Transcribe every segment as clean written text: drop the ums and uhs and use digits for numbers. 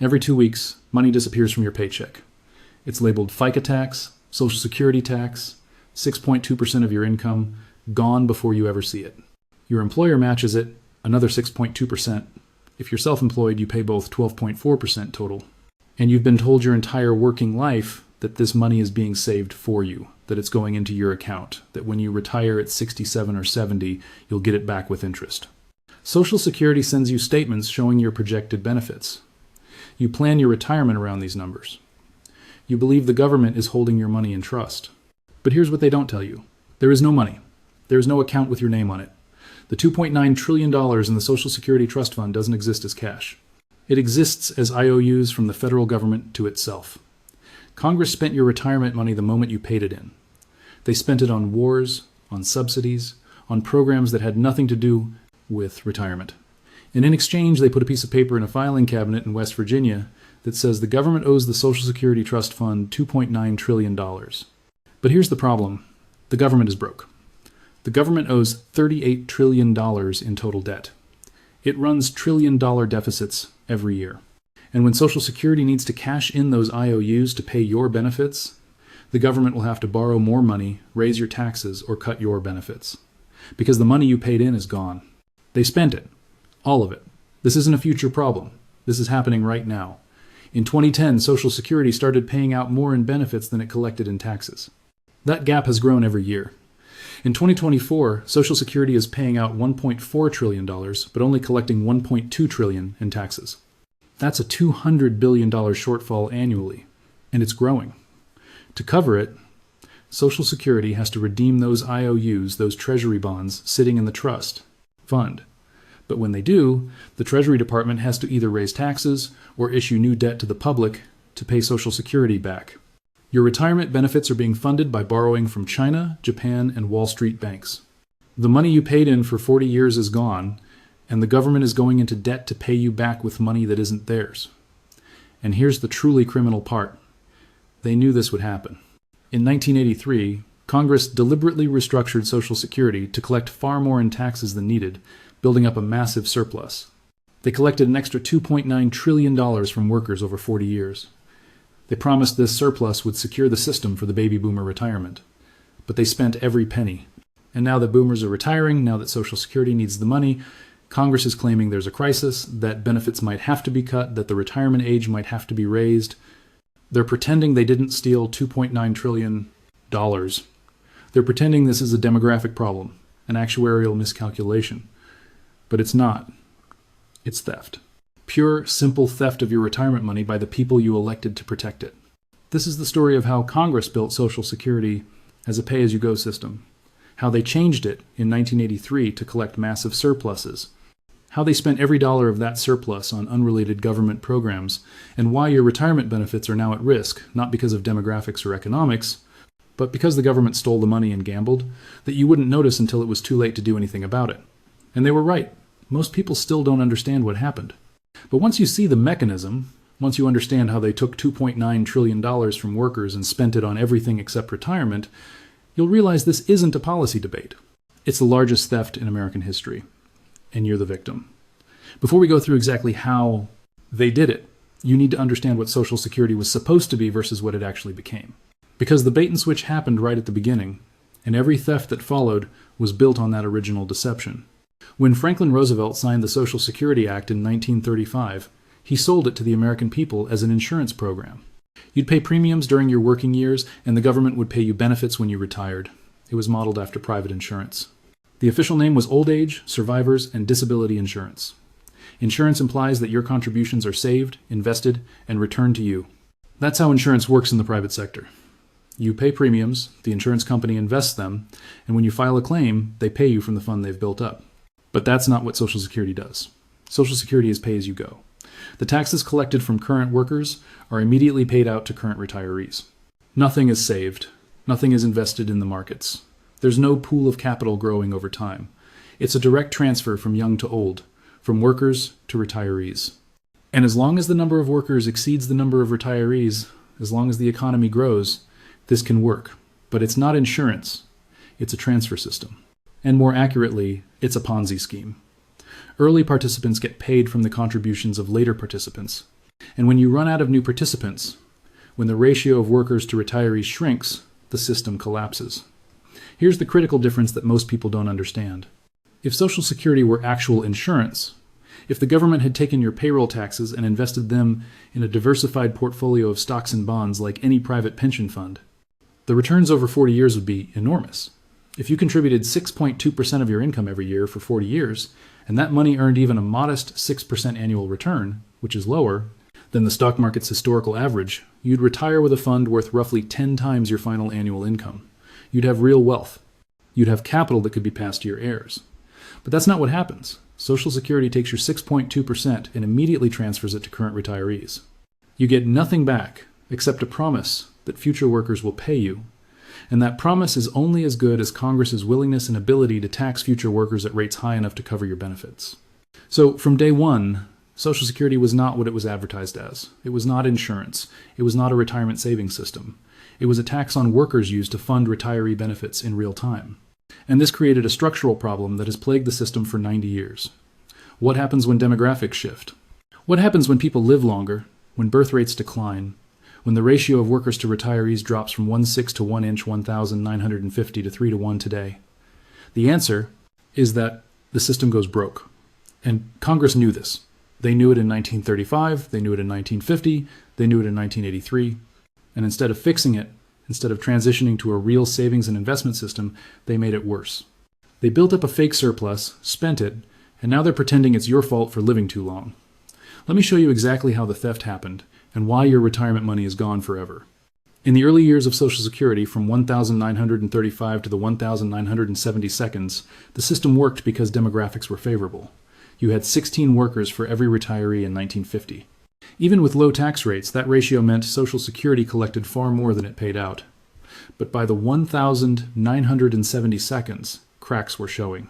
Every 2 weeks, money disappears from your paycheck. It's labeled FICA tax, Social Security tax, 6.2% of your income, gone before you ever see it. Your employer matches it, another 6.2%. If you're self-employed, you pay both 12.4% total. And you've been told your entire working life that this money is being saved for you, that it's going into your account, that when you retire at 67 or 70, you'll get it back with interest. Social Security sends you statements showing your projected benefits. You plan your retirement around these numbers. You believe the government is holding your money in trust. But here's what they don't tell you. There is no money. There is no account with your name on it. The $2.9 trillion in the Social Security Trust Fund doesn't exist as cash. It exists as IOUs from the federal government to itself. Congress spent your retirement money the moment you paid it in. They spent it on wars, on subsidies, on programs that had nothing to do with retirement. And in exchange, they put a piece of paper in a filing cabinet in West Virginia that says the government owes the Social Security Trust Fund $2.9 trillion. But here's the problem. The government is broke. The government owes $38 trillion in total debt. It runs trillion-dollar deficits every year. And when Social Security needs to cash in those IOUs to pay your benefits, the government will have to borrow more money, raise your taxes, or cut your benefits. Because the money you paid in is gone. They spent it. All of it. This isn't a future problem. This is happening right now. In 2010, Social Security started paying out more in benefits than it collected in taxes. That gap has grown every year. In 2024, Social Security is paying out $1.4 trillion, but only collecting $1.2 trillion in taxes. That's a $200 billion shortfall annually, and it's growing. To cover it, Social Security has to redeem those IOUs, those treasury bonds, sitting in the trust fund. But when they do, the Treasury Department has to either raise taxes or issue new debt to the public to pay Social Security back. Your retirement benefits are being funded by borrowing from China, Japan, and Wall Street banks. The money you paid in for 40 years is gone, and the government is going into debt to pay you back with money that isn't theirs. And here's the truly criminal part. They knew this would happen. In 1983, Congress deliberately restructured Social Security to collect far more in taxes than needed, building up a massive surplus. They collected an extra $2.9 trillion from workers over 40 years. They promised this surplus would secure the system for the baby boomer retirement. But they spent every penny. And now that boomers are retiring, now that Social Security needs the money, Congress is claiming there's a crisis, that benefits might have to be cut, that the retirement age might have to be raised. They're pretending they didn't steal $2.9 trillion. They're pretending this is a demographic problem, an actuarial miscalculation. But it's not. It's theft. Pure, simple theft of your retirement money by the people you elected to protect it. This is the story of how Congress built Social Security as a pay-as-you-go system, how they changed it in 1983 to collect massive surpluses, how they spent every dollar of that surplus on unrelated government programs, and why your retirement benefits are now at risk, not because of demographics or economics, but because the government stole the money and gambled, that you wouldn't notice until it was too late to do anything about it. And they were right. Most people still don't understand what happened. But once you see the mechanism, once you understand how they took $2.9 trillion from workers and spent it on everything except retirement, you'll realize this isn't a policy debate. It's the largest theft in American history, and you're the victim. Before we go through exactly how they did it, you need to understand what Social Security was supposed to be versus what it actually became. Because the bait and switch happened right at the beginning, and every theft that followed was built on that original deception. When Franklin Roosevelt signed the Social Security Act in 1935, he sold it to the American people as an insurance program. You'd pay premiums during your working years, and the government would pay you benefits when you retired. It was modeled after private insurance. The official name was Old Age, Survivors, and Disability Insurance. Insurance implies that your contributions are saved, invested, and returned to you. That's how insurance works in the private sector. You pay premiums, the insurance company invests them, and when you file a claim, they pay you from the fund they've built up. But that's not what Social Security does. Social Security is pay-as-you-go. The taxes collected from current workers are immediately paid out to current retirees. Nothing is saved. Nothing is invested in the markets. There's no pool of capital growing over time. It's a direct transfer from young to old, from workers to retirees. And as long as the number of workers exceeds the number of retirees, as long as the economy grows, this can work. But it's not insurance. It's a transfer system. And more accurately, it's a Ponzi scheme. Early participants get paid from the contributions of later participants. And when you run out of new participants, when the ratio of workers to retirees shrinks, the system collapses. Here's the critical difference that most people don't understand. If Social Security were actual insurance, if the government had taken your payroll taxes and invested them in a diversified portfolio of stocks and bonds like any private pension fund, the returns over 40 years would be enormous. If you contributed 6.2% of your income every year for 40 years, and that money earned even a modest 6% annual return, which is lower than the stock market's historical average, you'd retire with a fund worth roughly 10 times your final annual income. You'd have real wealth. You'd have capital that could be passed to your heirs. But that's not what happens. Social Security takes your 6.2% and immediately transfers it to current retirees. You get nothing back except a promise that future workers will pay you. And that promise is only as good as Congress's willingness and ability to tax future workers at rates high enough to cover your benefits. So from day one, Social Security was not what it was advertised as. It was not insurance. It was not a retirement savings system. It was a tax on workers used to fund retiree benefits in real time. And this created a structural problem that has plagued the system for 90 years. What happens when demographics shift? What happens when people live longer, when birth rates decline, when the ratio of workers to retirees drops from 1/6 to 1 inch 1,950 to 3 to 1 today? The answer is that the system goes broke. And Congress knew this. They knew it in 1935, they knew it in 1950, they knew it in 1983. And instead of fixing it, instead of transitioning to a real savings and investment system, they made it worse. They built up a fake surplus, spent it, and now they're pretending it's your fault for living too long. Let me show you exactly how the theft happened and why your retirement money is gone forever. In the early years of Social Security, from 1935 to the 1972, the system worked because demographics were favorable. You had 16 workers for every retiree in 1950. Even with low tax rates, that ratio meant Social Security collected far more than it paid out. But by the 1972, cracks were showing.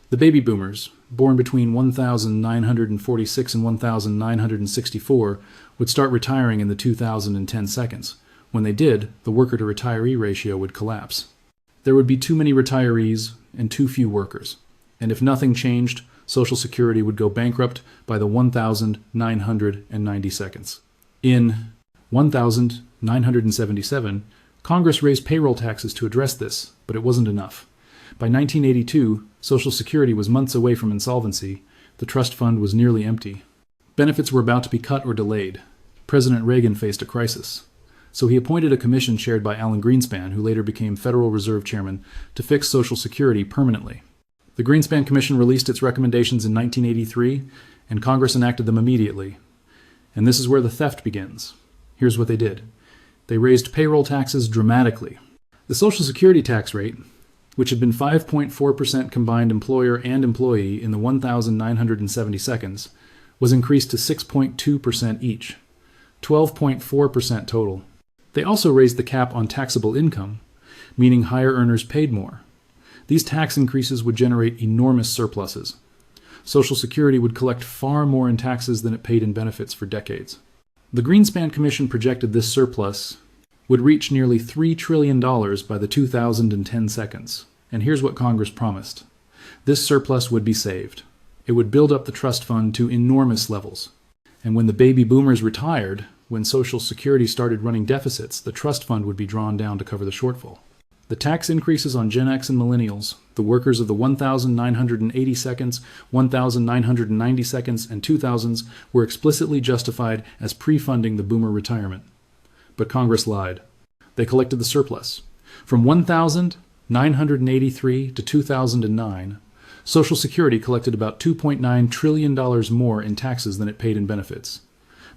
The baby boomers, born between 1946 and 1964, would start retiring in the 2010 seconds. When they did, the worker-to-retiree ratio would collapse. There would be too many retirees and too few workers. And if nothing changed, Social Security would go bankrupt by the 1990. In 1977, Congress raised payroll taxes to address this, but it wasn't enough. By 1982, Social Security was months away from insolvency. The trust fund was nearly empty. Benefits were about to be cut or delayed. President Reagan faced a crisis. So he appointed a commission chaired by Alan Greenspan, who later became Federal Reserve Chairman, to fix Social Security permanently. The Greenspan Commission released its recommendations in 1983, and Congress enacted them immediately. And this is where the theft begins. Here's what they did. They raised payroll taxes dramatically. The Social Security tax rate, which had been 5.4% combined employer and employee in the 1972, was increased to 6.2% each, 12.4% total. They also raised the cap on taxable income, meaning higher earners paid more. These tax increases would generate enormous surpluses. Social Security would collect far more in taxes than it paid in benefits for decades. The Greenspan Commission projected this surplus would reach nearly $3 trillion by the 2010 seconds. And here's what Congress promised. This surplus would be saved. It would build up the trust fund to enormous levels. And when the baby boomers retired, when Social Security started running deficits, the trust fund would be drawn down to cover the shortfall. The tax increases on Gen X and millennials, the workers of the 1980 seconds, 1990 seconds, and 2000s, were explicitly justified as pre-funding the boomer retirement. But Congress lied. They collected the surplus. From 1983 to 2009, Social Security collected about $2.9 trillion more in taxes than it paid in benefits.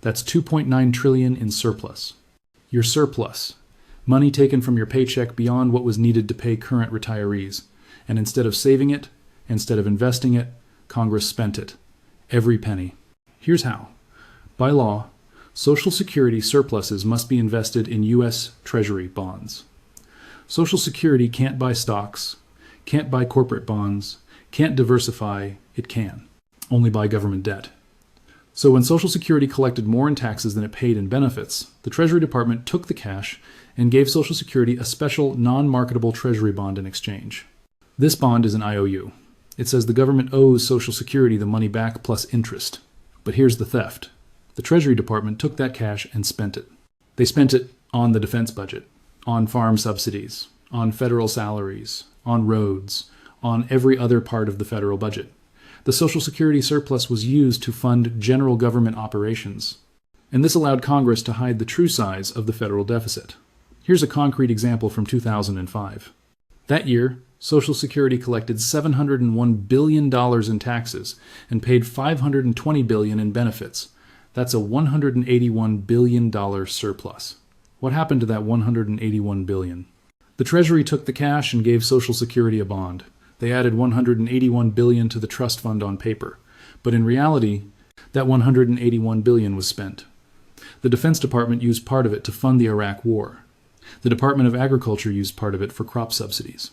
That's $2.9 trillion in surplus. Your surplus. Money taken from your paycheck beyond what was needed to pay current retirees. And instead of saving it, instead of investing it, Congress spent it. Every penny. Here's how. By law, Social Security surpluses must be invested in U.S. Treasury bonds. Social Security can't buy stocks, can't buy corporate bonds, can't diversify, it can. Only buy government debt. So when Social Security collected more in taxes than it paid in benefits, the Treasury Department took the cash and gave Social Security a special non-marketable Treasury bond in exchange. This bond is an IOU. It says the government owes Social Security the money back plus interest. But here's the theft. The Treasury Department took that cash and spent it. They spent it on the defense budget, on farm subsidies, on federal salaries, on roads, on every other part of the federal budget. The Social Security surplus was used to fund general government operations, and this allowed Congress to hide the true size of the federal deficit. Here's a concrete example from 2005. That year, Social Security collected $701 billion in taxes and paid $520 billion in benefits. That's a $181 billion surplus. What happened to that $181 billion? The Treasury took the cash and gave Social Security a bond. They added $181 billion to the trust fund on paper. But in reality, that $181 billion was spent. The Defense Department used part of it to fund the Iraq War. The Department of Agriculture used part of it for crop subsidies.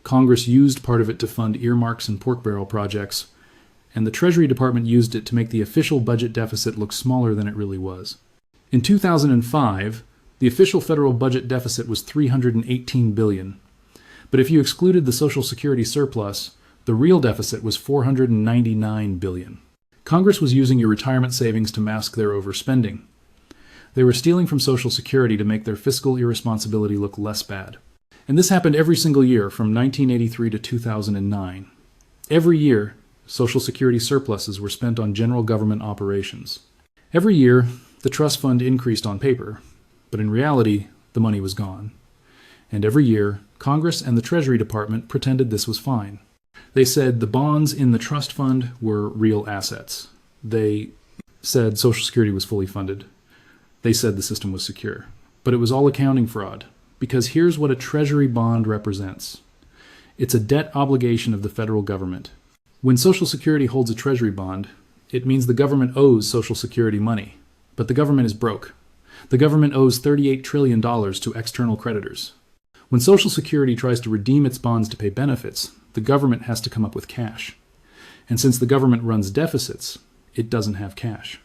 Congress used part of it to fund earmarks and pork barrel projects, and the Treasury Department used it to make the official budget deficit look smaller than it really was. In 2005, the official federal budget deficit was $318 billion. But if you excluded the Social Security surplus, the real deficit was $499 billion. Congress was using your retirement savings to mask their overspending. They were stealing from Social Security to make their fiscal irresponsibility look less bad. And this happened every single year from 1983 to 2009. Every year, Social Security surpluses were spent on general government operations. Every year, the trust fund increased on paper, but in reality, the money was gone. And every year, Congress and the Treasury Department pretended this was fine. They said the bonds in the trust fund were real assets. They said Social Security was fully funded. They said the system was secure. But it was all accounting fraud, because here's what a Treasury bond represents. It's a debt obligation of the federal government. When Social Security holds a Treasury bond, it means the government owes Social Security money. But the government is broke. The government owes $38 trillion to external creditors. When Social Security tries to redeem its bonds to pay benefits, the government has to come up with cash. And since the government runs deficits, it doesn't have cash.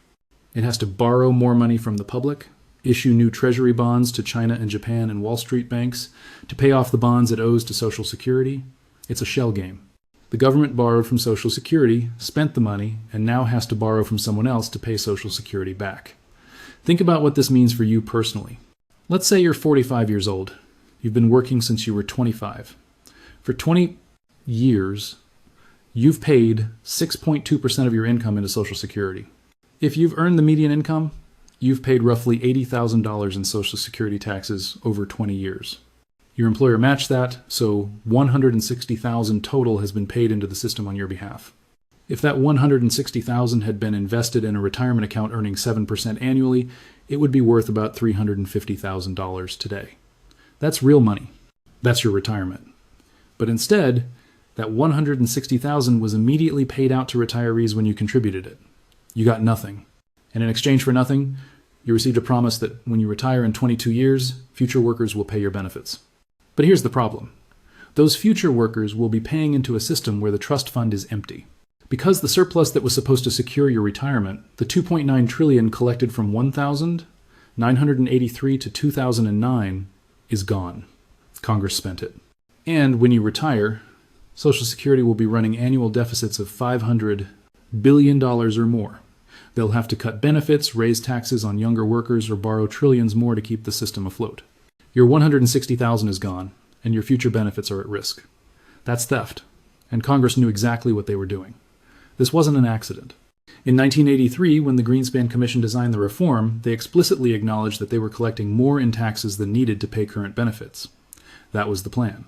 It has to borrow more money from the public, issue new treasury bonds to China and Japan and Wall Street banks to pay off the bonds it owes to Social Security. It's a shell game. The government borrowed from Social Security, spent the money, and now has to borrow from someone else to pay Social Security back. Think about what this means for you personally. Let's say you're 45 years old. You've been working since you were 25. For 20 years, you've paid 6.2% of your income into Social Security. If you've earned the median income, you've paid roughly $80,000 in Social Security taxes over 20 years. Your employer matched that, so $160,000 total has been paid into the system on your behalf. If that $160,000 had been invested in a retirement account earning 7% annually, it would be worth about $350,000 today. That's real money. That's your retirement. But instead, that $160,000 was immediately paid out to retirees when you contributed it. You got nothing. And in exchange for nothing, you received a promise that when you retire in 22 years, future workers will pay your benefits. But here's the problem. Those future workers will be paying into a system where the trust fund is empty. Because the surplus that was supposed to secure your retirement, the $2.9 trillion collected from 1983 to 2009, is gone. Congress spent it. And when you retire, Social Security will be running annual deficits of $500 billion or more. They'll have to cut benefits, raise taxes on younger workers, or borrow trillions more to keep the system afloat. Your $160,000 is gone, and your future benefits are at risk. That's theft, and Congress knew exactly what they were doing. This wasn't an accident. In 1983, when the Greenspan Commission designed the reform, they explicitly acknowledged that they were collecting more in taxes than needed to pay current benefits. That was the plan.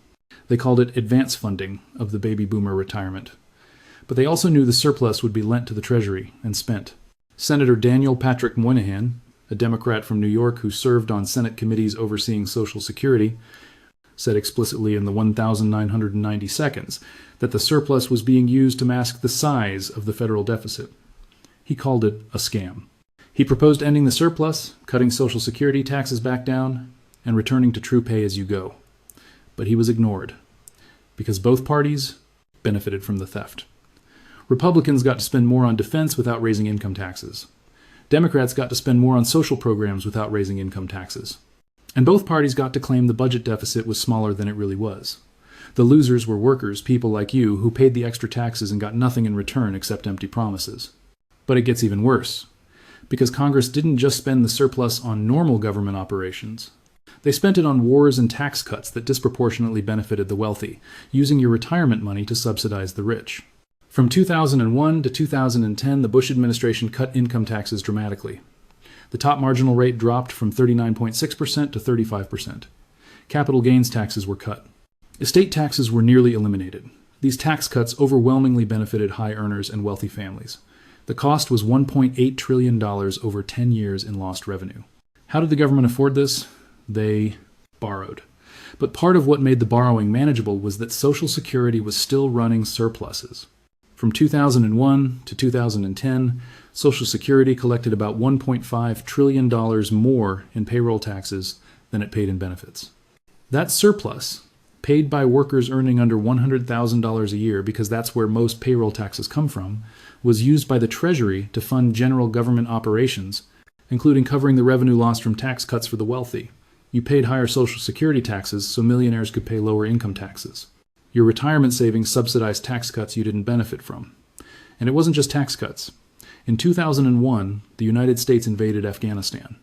They called it advance funding of the baby boomer retirement. But they also knew the surplus would be lent to the Treasury and spent. Senator Daniel Patrick Moynihan, a Democrat from New York who served on Senate committees overseeing Social Security, said explicitly in the 1,990 seconds that the surplus was being used to mask the size of the federal deficit. He called it a scam. He proposed ending the surplus, cutting Social Security taxes back down, and returning to true pay as you go. But he was ignored, because both parties benefited from the theft. Republicans got to spend more on defense without raising income taxes. Democrats got to spend more on social programs without raising income taxes. And both parties got to claim the budget deficit was smaller than it really was. The losers were workers, people like you, who paid the extra taxes and got nothing in return except empty promises. But it gets even worse. because Congress didn't just spend the surplus on normal government operations. They spent it on wars and tax cuts that disproportionately benefited the wealthy, using your retirement money to subsidize the rich. From 2001 to 2010, the Bush administration cut income taxes dramatically. The top marginal rate dropped from 39.6% to 35%. Capital gains taxes were cut. Estate taxes were nearly eliminated. These tax cuts overwhelmingly benefited high earners and wealthy families. The cost was $1.8 trillion over 10 years in lost revenue. How did the government afford this? They borrowed. But part of what made the borrowing manageable was that Social Security was still running surpluses. From 2001 to 2010, Social Security collected about $1.5 trillion more in payroll taxes than it paid in benefits. That surplus, paid by workers earning under $100,000 a year, because that's where most payroll taxes come from, was used by the Treasury to fund general government operations, including covering the revenue lost from tax cuts for the wealthy. You paid higher Social Security taxes so millionaires could pay lower income taxes. Your retirement savings subsidized tax cuts you didn't benefit from. And it wasn't just tax cuts. In 2001, the United States invaded Afghanistan.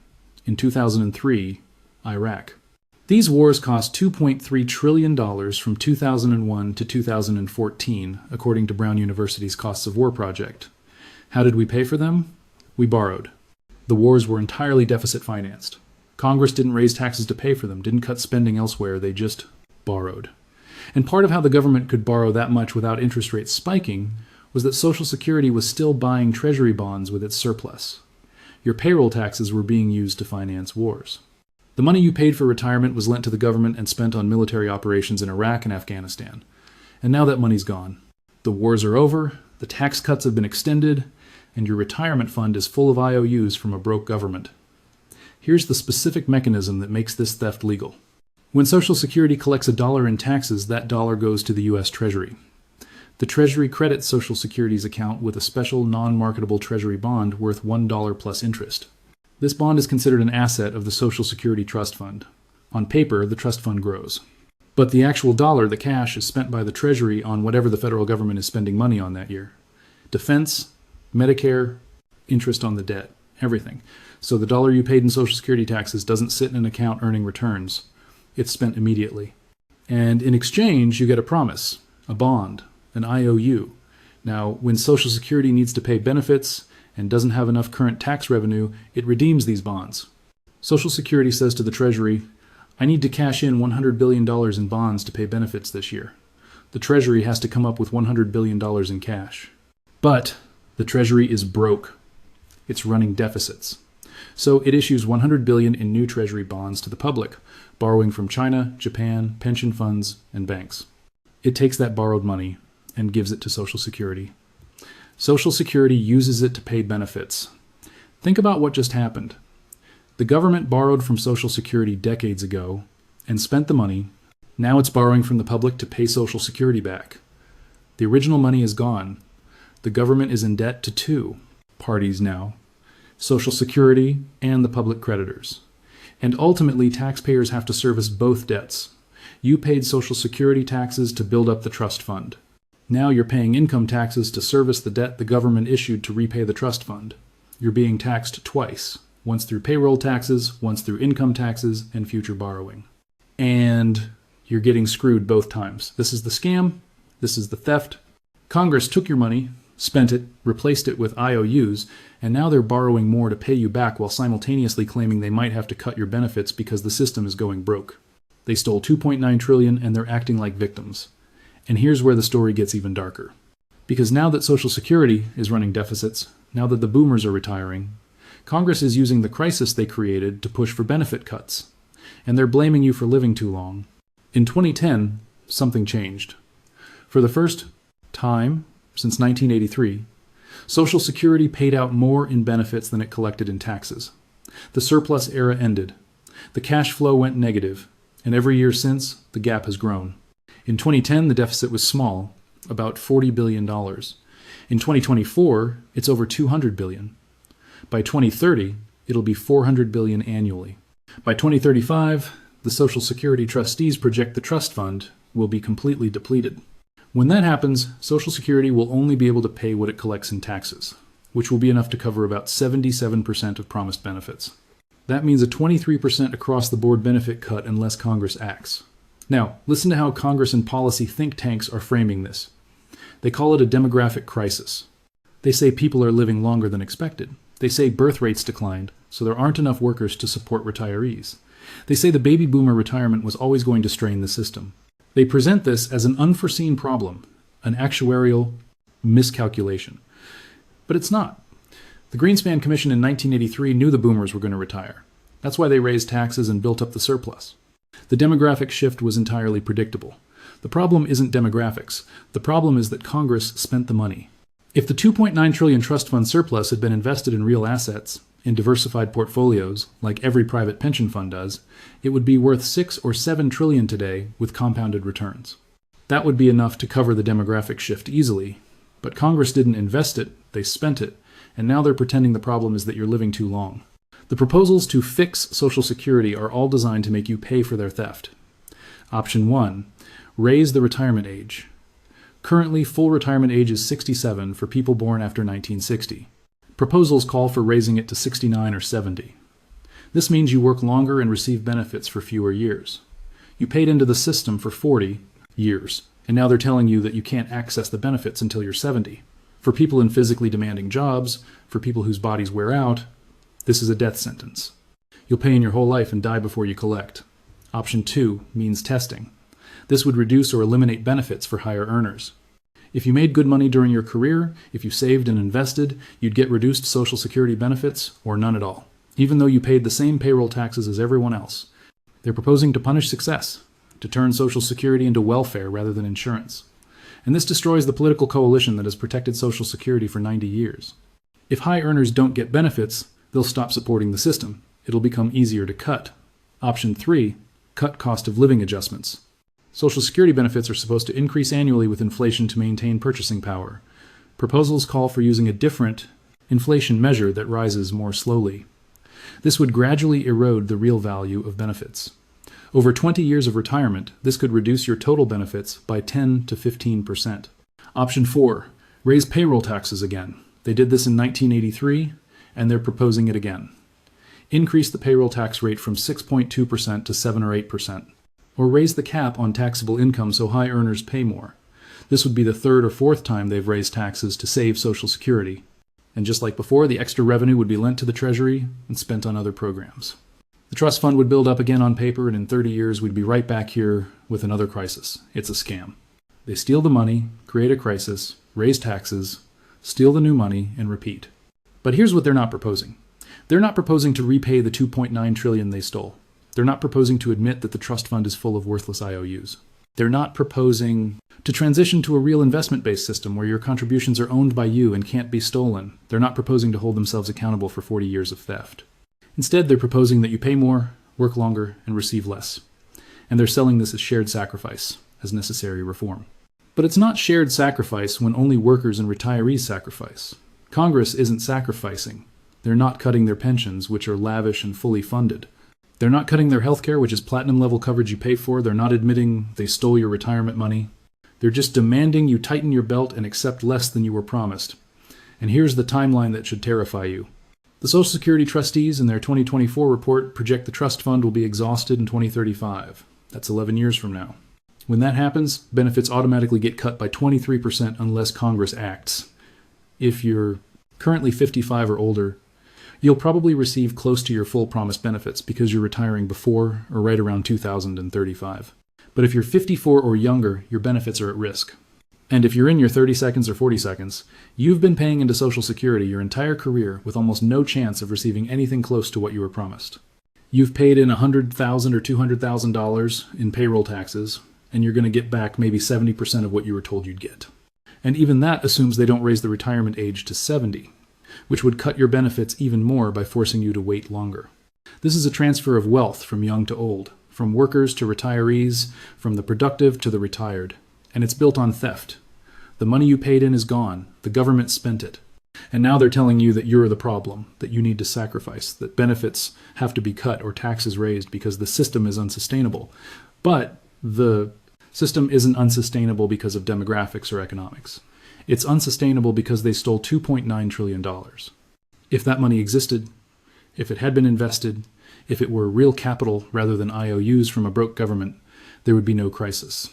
In 2003, Iraq. These wars cost $2.3 trillion from 2001 to 2014, according to Brown University's Costs of War project. How did we pay for them? We borrowed. The wars were entirely deficit financed. Congress didn't raise taxes to pay for them, didn't cut spending elsewhere, they just borrowed. And part of how the government could borrow that much without interest rates spiking was that Social Security was still buying Treasury bonds with its surplus. Your payroll taxes were being used to finance wars. The money you paid for retirement was lent to the government and spent on military operations in Iraq and Afghanistan. And now that money's gone. The wars are over, the tax cuts have been extended, and your retirement fund is full of IOUs from a broke government. Here's the specific mechanism that makes this theft legal. When Social Security collects $1 in taxes, that dollar goes to the U.S. Treasury. The Treasury credits Social Security's account with a special non-marketable Treasury bond worth $1 plus interest. This bond is considered an asset of the Social Security Trust Fund. On paper, the trust fund grows. But the actual dollar, the cash, is spent by the Treasury on whatever the federal government is spending money on that year. Defense, Medicare, interest on the debt, everything. So the dollar you paid in Social Security taxes doesn't sit in an account earning returns. It's spent immediately. And in exchange, you get a promise, a bond, an IOU. Now, when Social Security needs to pay benefits and doesn't have enough current tax revenue, it redeems these bonds. Social Security says to the Treasury, I need to cash in $100 billion in bonds to pay benefits this year. The Treasury has to come up with $100 billion in cash. But the Treasury is broke. It's running deficits. So it issues $100 billion in new Treasury bonds to the public, borrowing from China, Japan, pension funds, and banks. It takes that borrowed money and gives it to Social Security. Social Security uses it to pay benefits. Think about what just happened. The government borrowed from Social Security decades ago and spent the money. Now it's borrowing from the public to pay Social Security back. The original money is gone. The government is in debt to two parties now: Social Security and the public creditors. And ultimately, taxpayers have to service both debts. You paid Social Security taxes to build up the trust fund. Now you're paying income taxes to service the debt the government issued to repay the trust fund. You're being taxed twice, once through payroll taxes, once through income taxes, and future borrowing. And you're getting screwed both times. This is the scam. This is the theft. Congress took your money, spent it, replaced it with IOUs, and now they're borrowing more to pay you back while simultaneously claiming they might have to cut your benefits because the system is going broke. They stole $2.9 trillion and they're acting like victims. And here's where the story gets even darker. Because now that Social Security is running deficits, now that the boomers are retiring, Congress is using the crisis they created to push for benefit cuts. And they're blaming you for living too long. In 2010, something changed. For the first time since 1983, Social Security paid out more in benefits than it collected in taxes. The surplus era ended. The cash flow went negative, and every year since, the gap has grown. In 2010, the deficit was small, about $40 billion. In 2024, it's over $200 billion. By 2030, it'll be $400 billion annually. By 2035, the Social Security trustees project the trust fund will be completely depleted. When that happens, Social Security will only be able to pay what it collects in taxes. which will be enough to cover about 77% of promised benefits. That means a 23% across-the-board benefit cut unless Congress acts. Now, listen to how Congress and policy think tanks are framing this. They call it a demographic crisis. They say people are living longer than expected. They say birth rates declined, so there aren't enough workers to support retirees. They say the baby boomer retirement was always going to strain the system. They present this as an unforeseen problem, an actuarial miscalculation. But it's not. The Greenspan Commission in 1983 knew the boomers were going to retire. That's why they raised taxes and built up the surplus. The demographic shift was entirely predictable. The problem isn't demographics. The problem is that Congress spent the money. If the $2.9 trillion trust fund surplus had been invested in real assets, in diversified portfolios, like every private pension fund does, it would be worth $6 or $7 trillion today with compounded returns. That would be enough to cover the demographic shift easily. But Congress didn't invest it, they spent it, and now they're pretending the problem is that you're living too long. The proposals to fix Social Security are all designed to make you pay for their theft. Option 1. Raise the retirement age. Currently, full retirement age is 67 for people born after 1960. Proposals call for raising it to 69 or 70. This means you work longer and receive benefits for fewer years. You paid into the system for 40 years, and now they're telling you that you can't access the benefits until you're 70. For people in physically demanding jobs, for people whose bodies wear out, this is a death sentence. You'll pay in your whole life and die before you collect. Option 2 means testing. This would reduce or eliminate benefits for higher earners. If you made good money during your career, if you saved and invested, you'd get reduced Social Security benefits or none at all, even though you paid the same payroll taxes as everyone else. They're proposing to punish success, to turn Social Security into welfare rather than insurance. And this destroys the political coalition that has protected Social Security for 90 years. If high earners don't get benefits, they'll stop supporting the system. It'll become easier to cut. Option 3, cut cost of living adjustments. Social Security benefits are supposed to increase annually with inflation to maintain purchasing power. Proposals call for using a different inflation measure that rises more slowly. This would gradually erode the real value of benefits. Over 20 years of retirement, this could reduce your total benefits by 10 to 15%. Option 4, raise payroll taxes again. They did this in 1983, and they're proposing it again. Increase the payroll tax rate from 6.2% to 7 or 8%. Or raise the cap on taxable income so high earners pay more. This would be the third or fourth time they've raised taxes to save Social Security. And just like before, the extra revenue would be lent to the Treasury and spent on other programs. The trust fund would build up again on paper, and in 30 years we'd be right back here with another crisis. It's a scam. They steal the money, create a crisis, raise taxes, steal the new money, and repeat. But here's what they're not proposing. They're not proposing to repay the $2.9 trillion they stole. They're not proposing to admit that the trust fund is full of worthless IOUs. They're not proposing to transition to a real investment-based system where your contributions are owned by you and can't be stolen. They're not proposing to hold themselves accountable for 40 years of theft. Instead, they're proposing that you pay more, work longer, and receive less. And they're selling this as shared sacrifice, as necessary reform. But it's not shared sacrifice when only workers and retirees sacrifice. Congress isn't sacrificing. They're not cutting their pensions, which are lavish and fully funded. They're not cutting their health care, which is platinum-level coverage you pay for. They're not admitting they stole your retirement money. They're just demanding you tighten your belt and accept less than you were promised. And here's the timeline that should terrify you. The Social Security trustees in their 2024 report project the trust fund will be exhausted in 2035. That's 11 years from now. When that happens, benefits automatically get cut by 23% unless Congress acts. If you're currently 55 or older, you'll probably receive close to your full promised benefits because you're retiring before or right around 2035. But if you're 54 or younger, your benefits are at risk. And if you're in your 30 seconds or 40 seconds, you've been paying into Social Security your entire career with almost no chance of receiving anything close to what you were promised. You've paid in $100,000 or $200,000 in payroll taxes, and you're going to get back maybe 70% of what you were told you'd get. And even that assumes they don't raise the retirement age to 70. Which would cut your benefits even more by forcing you to wait longer. This is a transfer of wealth from young to old, from workers to retirees, from the productive to the retired. And it's built on theft. The money you paid in is gone. The government spent it. And now they're telling you that you're the problem, that you need to sacrifice, that benefits have to be cut or taxes raised because the system is unsustainable. But the system isn't unsustainable because of demographics or economics. It's unsustainable because they stole $2.9 trillion. If that money existed, if it had been invested, if it were real capital rather than IOUs from a broke government, there would be no crisis.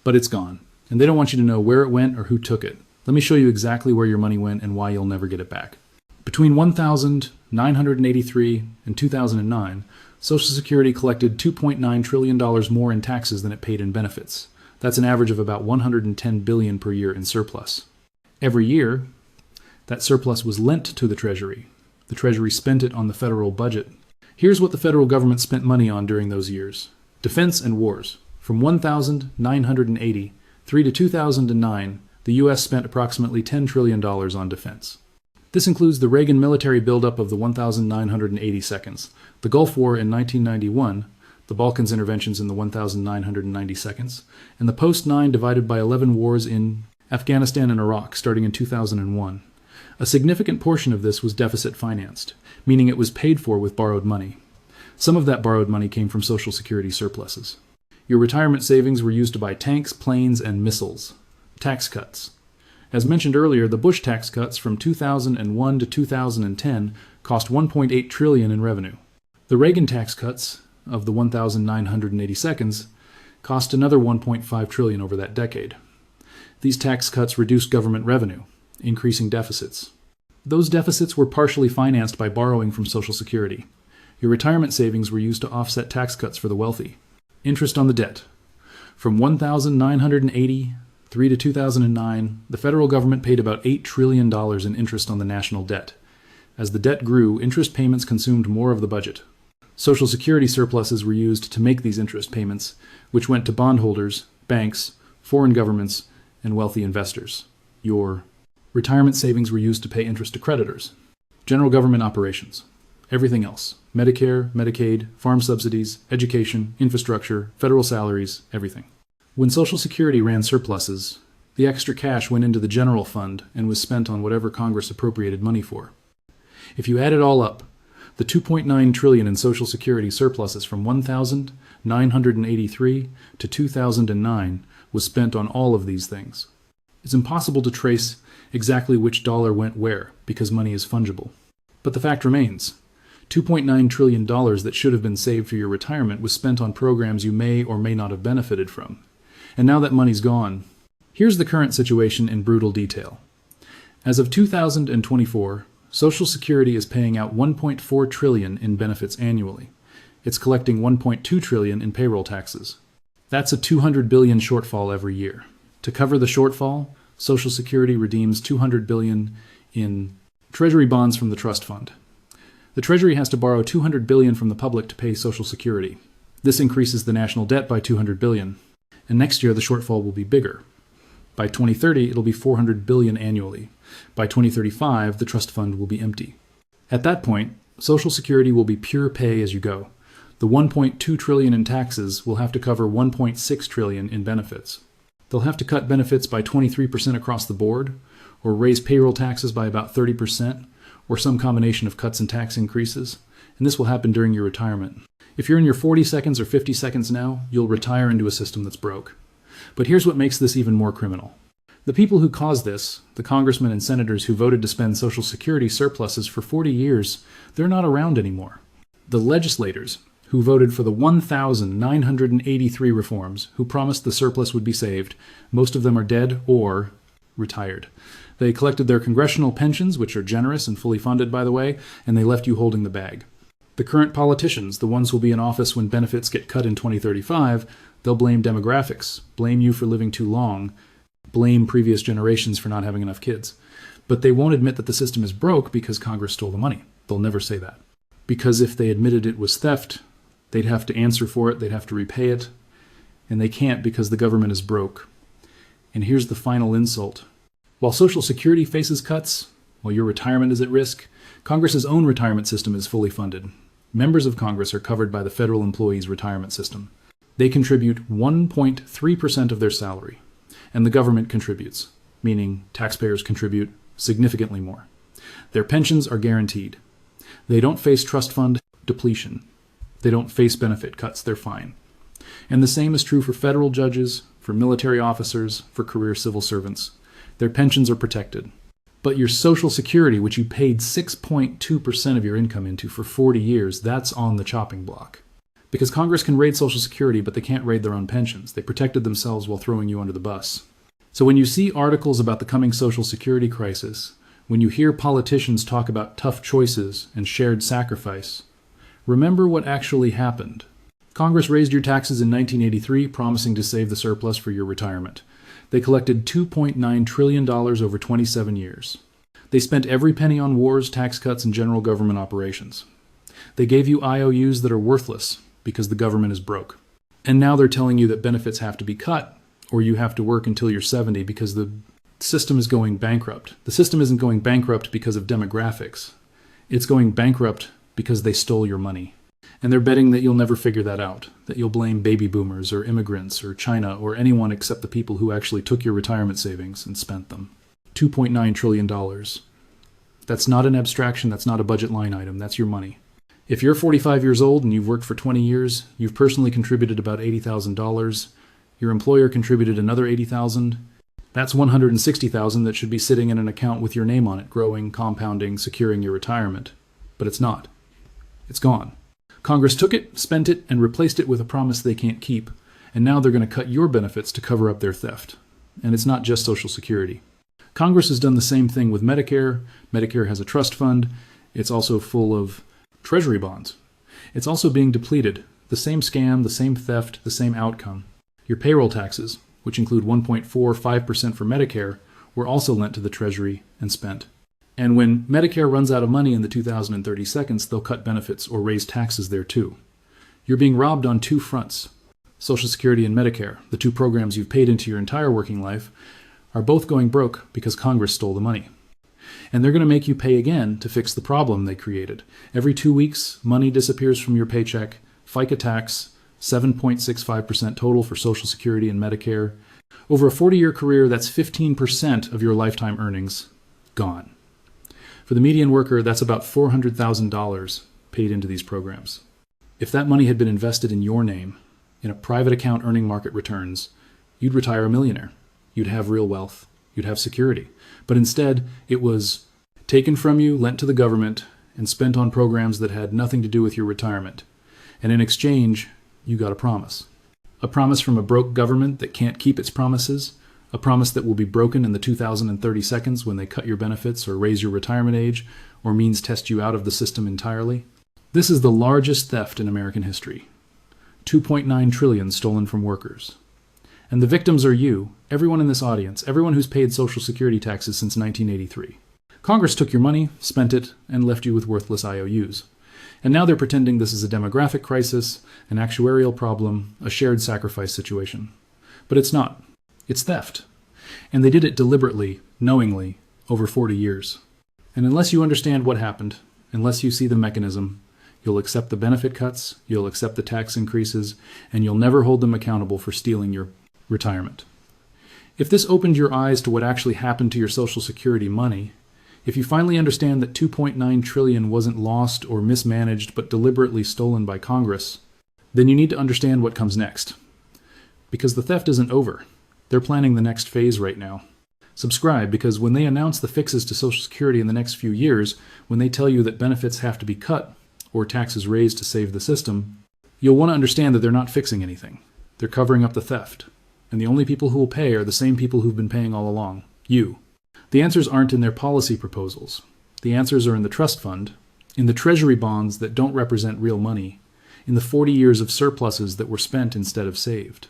But it's gone, and they don't want you to know where it went or who took it. Let me show you exactly where your money went and why you'll never get it back. Between 1983 and 2009, Social Security collected $2.9 trillion more in taxes than it paid in benefits. That's an average of about $110 billion per year in surplus. Every year, that surplus was lent to the Treasury. The Treasury spent it on the federal budget. Here's what the federal government spent money on during those years. Defense and wars. From 1983 to 2009, the U.S. spent approximately $10 trillion on defense. This includes the Reagan military buildup of the 1,980 seconds, the Gulf War in 1991, the Balkans interventions in the 1,990 seconds, and the post-9 divided by 11 wars in Afghanistan and Iraq starting in 2001. A significant portion of this was deficit financed, meaning it was paid for with borrowed money. Some of that borrowed money came from Social Security surpluses. Your retirement savings were used to buy tanks, planes, and missiles. Tax cuts. As mentioned earlier, the Bush tax cuts from 2001 to 2010 cost $1.8 trillion in revenue. The Reagan tax cuts of the 1,980 seconds cost another $1.5 trillion over that decade. These tax cuts reduced government revenue, increasing deficits. Those deficits were partially financed by borrowing from Social Security. Your retirement savings were used to offset tax cuts for the wealthy. Interest on the debt. From 1983 to 2009, the federal government paid about $8 trillion in interest on the national debt. As the debt grew, interest payments consumed more of the budget. Social Security surpluses were used to make these interest payments, which went to bondholders, banks, foreign governments, and wealthy investors. Your retirement savings were used to pay interest to creditors. General government operations. Everything else. Medicare, Medicaid, farm subsidies, education, infrastructure, federal salaries, everything. When Social Security ran surpluses, the extra cash went into the general fund and was spent on whatever Congress appropriated money for. If you add it all up, the $2.9 trillion in Social Security surpluses from 1983 to 2009 was spent on all of these things. It's impossible to trace exactly which dollar went where because money is fungible. But the fact remains, $2.9 trillion that should have been saved for your retirement was spent on programs you may or may not have benefited from. And now that money's gone, here's the current situation in brutal detail. As of 2024, Social Security is paying out $1.4 trillion in benefits annually. It's collecting $1.2 trillion in payroll taxes. That's a $200 billion shortfall every year. To cover the shortfall, Social Security redeems $200 billion in Treasury bonds from the trust fund. The Treasury has to borrow $200 billion from the public to pay Social Security. This increases the national debt by $200 billion. And next year, the shortfall will be bigger. By 2030, it'll be $400 billion annually. By 2035, the trust fund will be empty. At that point, Social Security will be pure pay as you go. The $1.2 trillion in taxes will have to cover $1.6 trillion in benefits. They'll have to cut benefits by 23% across the board, or raise payroll taxes by about 30%, or some combination of cuts and tax increases, and this will happen during your retirement. If you're in your 40 seconds or 50 seconds now, you'll retire into a system that's broke. But here's what makes this even more criminal. The people who caused this, the congressmen and senators who voted to spend Social Security surpluses for 40 years, they're not around anymore. The legislators who voted for the 1,983 reforms, who promised the surplus would be saved, most of them are dead or retired. They collected their congressional pensions, which are generous and fully funded, by the way, and they left you holding the bag. The current politicians, the ones who'll be in office when benefits get cut in 2035, they'll blame demographics, blame you for living too long, blame previous generations for not having enough kids. But they won't admit that the system is broke because Congress stole the money. They'll never say that. Because if they admitted it was theft, they'd have to answer for it, they'd have to repay it, and they can't because the government is broke. And here's the final insult. While Social Security faces cuts, while your retirement is at risk, Congress's own retirement system is fully funded. Members of Congress are covered by the federal employees' retirement system. They contribute 1.3% of their salary, and the government contributes, meaning taxpayers contribute significantly more. Their pensions are guaranteed. They don't face trust fund depletion. They don't face benefit cuts, they're fine. And the same is true for federal judges, for military officers, for career civil servants. Their pensions are protected. But your Social Security, which you paid 6.2% of your income into for 40 years, that's on the chopping block. Because Congress can raid Social Security, but they can't raid their own pensions. They protected themselves while throwing you under the bus. So when you see articles about the coming Social Security crisis, when you hear politicians talk about tough choices and shared sacrifice, remember what actually happened. Congress raised your taxes in 1983, promising to save the surplus for your retirement. They collected $2.9 trillion over 27 years. They spent every penny on wars, tax cuts, and general government operations. They gave you IOUs that are worthless because the government is broke. And now they're telling you that benefits have to be cut, or you have to work until you're 70 because the system is going bankrupt. The system isn't going bankrupt because of demographics. It's going bankrupt because they stole your money. And they're betting that you'll never figure that out, that you'll blame baby boomers or immigrants or China or anyone except the people who actually took your retirement savings and spent them. $2.9 trillion. That's not an abstraction, that's not a budget line item, that's your money. If you're 45 years old and you've worked for 20 years, you've personally contributed about $80,000. Your employer contributed another $80,000. That's $160,000 that should be sitting in an account with your name on it, growing, compounding, securing your retirement. But it's not. It's gone. Congress took it, spent it, and replaced it with a promise they can't keep. And now they're going to cut your benefits to cover up their theft. And it's not just Social Security. Congress has done the same thing with Medicare. Medicare has a trust fund. It's also full of treasury bonds. It's also being depleted. The same scam, the same theft, the same outcome. Your payroll taxes, which include 1.45% for Medicare, were also lent to the Treasury and spent. And when Medicare runs out of money in the 2030 seconds, they'll cut benefits or raise taxes there too. You're being robbed on two fronts. Social Security and Medicare, the two programs you've paid into your entire working life, are both going broke because Congress stole the money. And they're going to make you pay again to fix the problem they created. Every 2 weeks, money disappears from your paycheck, FICA tax, 7.65% total for Social Security and Medicare. Over a 40-year career, that's 15% of your lifetime earnings gone. For the median worker, that's about $400,000 paid into these programs. If that money had been invested in your name, in a private account earning market returns, you'd retire a millionaire. You'd have real wealth. You'd have security. But instead, it was taken from you, lent to the government, and spent on programs that had nothing to do with your retirement. And in exchange, you got a promise. A promise from a broke government that can't keep its promises, a promise that will be broken in the 2030 seconds when they cut your benefits or raise your retirement age or means test you out of the system entirely. This is the largest theft in American history. $2.9 trillion stolen from workers. And the victims are you, everyone in this audience, everyone who's paid Social Security taxes since 1983. Congress took your money, spent it, and left you with worthless IOUs. And now they're pretending this is a demographic crisis, an actuarial problem, a shared sacrifice situation. But it's not. It's theft. And they did it deliberately, knowingly, over 40 years. And unless you understand what happened, unless you see the mechanism, you'll accept the benefit cuts, you'll accept the tax increases, and you'll never hold them accountable for stealing your retirement. If this opened your eyes to what actually happened to your Social Security money, if you finally understand that $2.9 trillion wasn't lost or mismanaged but deliberately stolen by Congress, then you need to understand what comes next. Because the theft isn't over. They're planning the next phase right now. Subscribe, because when they announce the fixes to Social Security in the next few years, when they tell you that benefits have to be cut or taxes raised to save the system, you'll want to understand that they're not fixing anything. They're covering up the theft. And the only people who will pay are the same people who've been paying all along. You. The answers aren't in their policy proposals. The answers are in the trust fund, in the treasury bonds that don't represent real money, in the 40 years of surpluses that were spent instead of saved.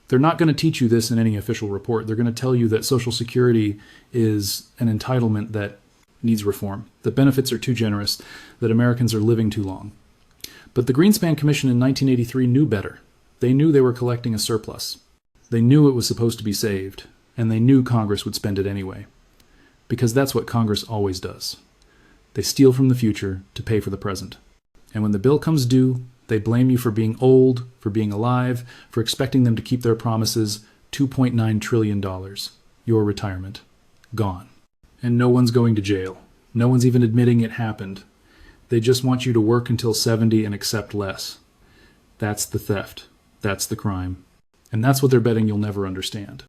They're not going to teach you this in any official report. They're going to tell you that Social Security is an entitlement that needs reform, that benefits are too generous, that Americans are living too long. But the Greenspan Commission in 1983 knew better. They knew they were collecting a surplus. They knew it was supposed to be saved, and they knew Congress would spend it anyway. Because that's what Congress always does. They steal from the future to pay for the present. And when the bill comes due, they blame you for being old, for being alive, for expecting them to keep their promises. $2.9 trillion. Your retirement. Gone. And no one's going to jail. No one's even admitting it happened. They just want you to work until 70 and accept less. That's the theft. That's the crime. And that's what they're betting you'll never understand.